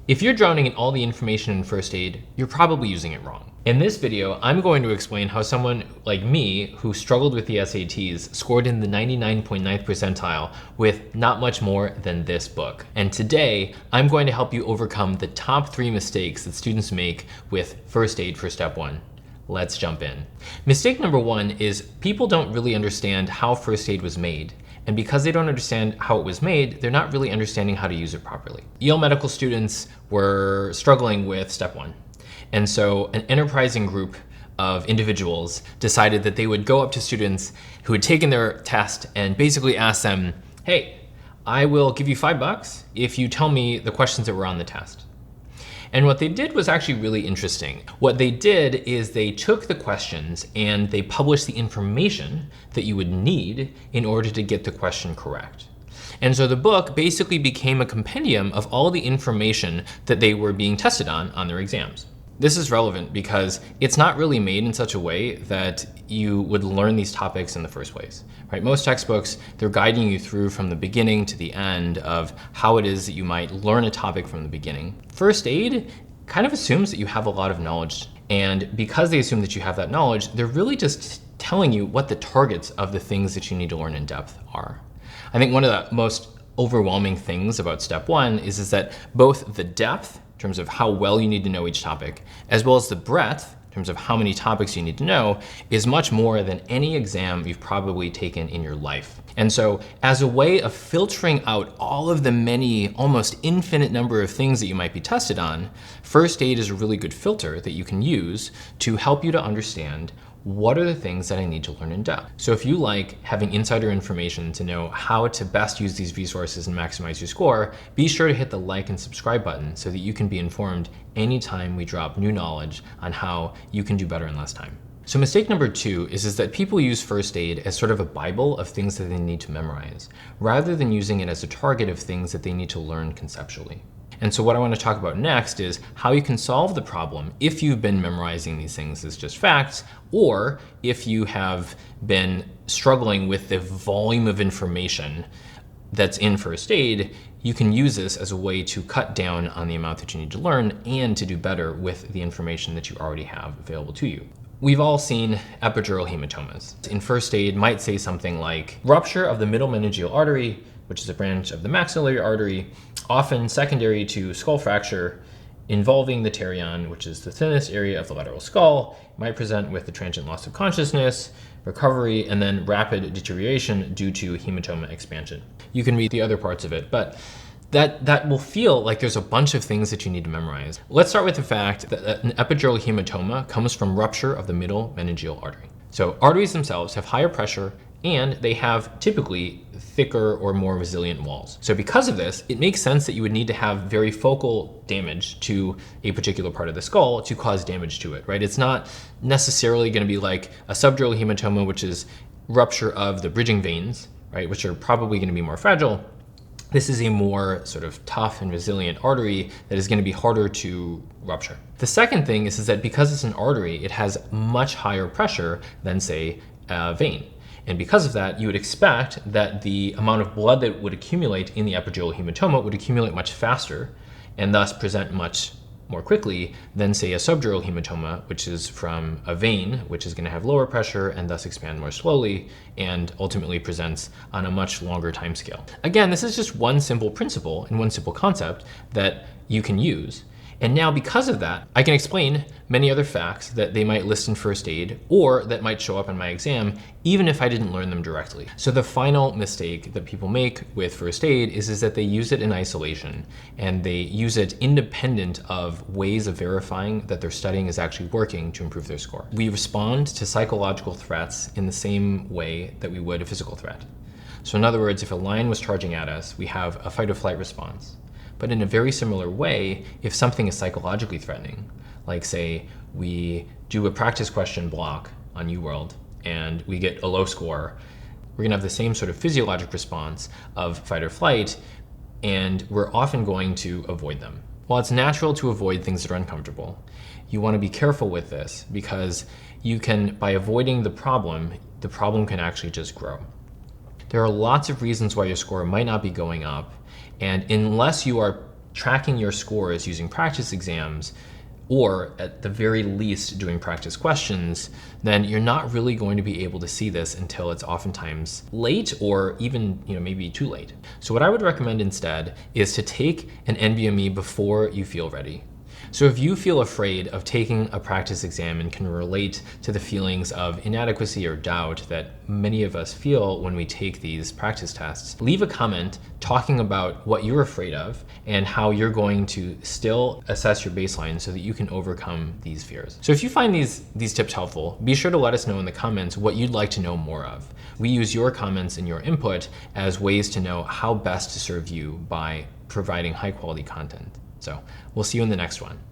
If you're drowning in all the information in first aid, you're probably using it wrong. In this video, I'm going to explain how someone like me who struggled with the SATs scored in the 99.9th percentile with not much more than this book. And today, I'm going to help you overcome the top 3 mistakes that students make with first aid for step 1. Let's jump in. Mistake number 1 is people don't really understand how first aid was made. And because they don't understand how it was made, they're not really understanding how to use it properly. Yale medical students were struggling with step 1. And so an enterprising group of individuals decided that they would go up to students who had taken their test and basically ask them, hey, I will give you $5 if you tell me the questions that were on the test. And what they did was actually really interesting. What they did is they took the questions and they published the information that you would need in order to get the question correct. And so the book basically became a compendium of all the information that they were being tested on their exams. This is relevant because it's not really made in such a way that you would learn these topics in the first place, right? Most textbooks, they're guiding you through from the beginning to the end of how it is that you might learn a topic from the beginning. First aid kind of assumes that you have a lot of knowledge. And because they assume that you have that knowledge, they're really just telling you what the targets of the things that you need to learn in depth are. I think one of the most overwhelming things about step 1 is that both the depth in terms of how well you need to know each topic, as well as the breadth in terms of how many topics you need to know, is much more than any exam you've probably taken in your life. And so as a way of filtering out all of the many, almost infinite number of things that you might be tested on, first aid is a really good filter that you can use to help you to understand what are the things that I need to learn in depth. So if you like having insider information to know how to best use these resources and maximize your score, be sure to hit the like and subscribe button so that you can be informed anytime we drop new knowledge on how you can do better in less time. So mistake number 2 is that people use first aid as sort of a Bible of things that they need to memorize, rather than using it as a target of things that they need to learn conceptually. And so what I want to talk about next is how you can solve the problem if you've been memorizing these things as just facts, or if you have been struggling with the volume of information that's in first aid, you can use this as a way to cut down on the amount that you need to learn and to do better with the information that you already have available to you. We've all seen epidural hematomas. In first aid might say something like rupture of the middle meningeal artery, which is a branch of the maxillary artery, often secondary to skull fracture, involving the pterion, which is the thinnest area of the lateral skull, might present with the transient loss of consciousness, recovery, and then rapid deterioration due to hematoma expansion. You can read the other parts of it, but that will feel like there's a bunch of things that you need to memorize. Let's start with the fact that an epidural hematoma comes from rupture of the middle meningeal artery. So arteries themselves have higher pressure and they have typically thicker or more resilient walls. So because of this, it makes sense that you would need to have very focal damage to a particular part of the skull to cause damage to it, right? It's not necessarily going to be like a subdural hematoma, which is rupture of the bridging veins, right, which are probably going to be more fragile. This is a more sort of tough and resilient artery that is going to be harder to rupture. The second thing is that because it's an artery, it has much higher pressure than, say, a vein. And because of that, you would expect that the amount of blood that would accumulate in the epidural hematoma would accumulate much faster and thus present much more quickly than, say, a subdural hematoma, which is from a vein, which is going to have lower pressure and thus expand more slowly and ultimately presents on a much longer time scale. Again, this is just one simple principle and one simple concept that you can use. And now because of that, I can explain many other facts that they might list in first aid or that might show up in my exam, even if I didn't learn them directly. So the final mistake that people make with first aid is that they use it in isolation and they use it independent of ways of verifying that their studying is actually working to improve their score. We respond to psychological threats in the same way that we would a physical threat. So in other words, if a lion was charging at us, we have a fight or flight response. But in a very similar way, if something is psychologically threatening, like say we do a practice question block on UWorld and we get a low score, we're gonna have the same sort of physiologic response of fight or flight, and we're often going to avoid them. While it's natural to avoid things that are uncomfortable, you wanna be careful with this because you can, by avoiding the problem can actually just grow. There are lots of reasons why your score might not be going up, and unless you are tracking your scores using practice exams, or at the very least doing practice questions, then you're not really going to be able to see this until it's oftentimes late or even maybe too late. So what I would recommend instead is to take an NBME before you feel ready. So if you feel afraid of taking a practice exam and can relate to the feelings of inadequacy or doubt that many of us feel when we take these practice tests, leave a comment talking about what you're afraid of and how you're going to still assess your baseline so that you can overcome these fears. So if you find these tips helpful, be sure to let us know in the comments what you'd like to know more of. We use your comments and your input as ways to know how best to serve you by providing high quality content. So we'll see you in the next one.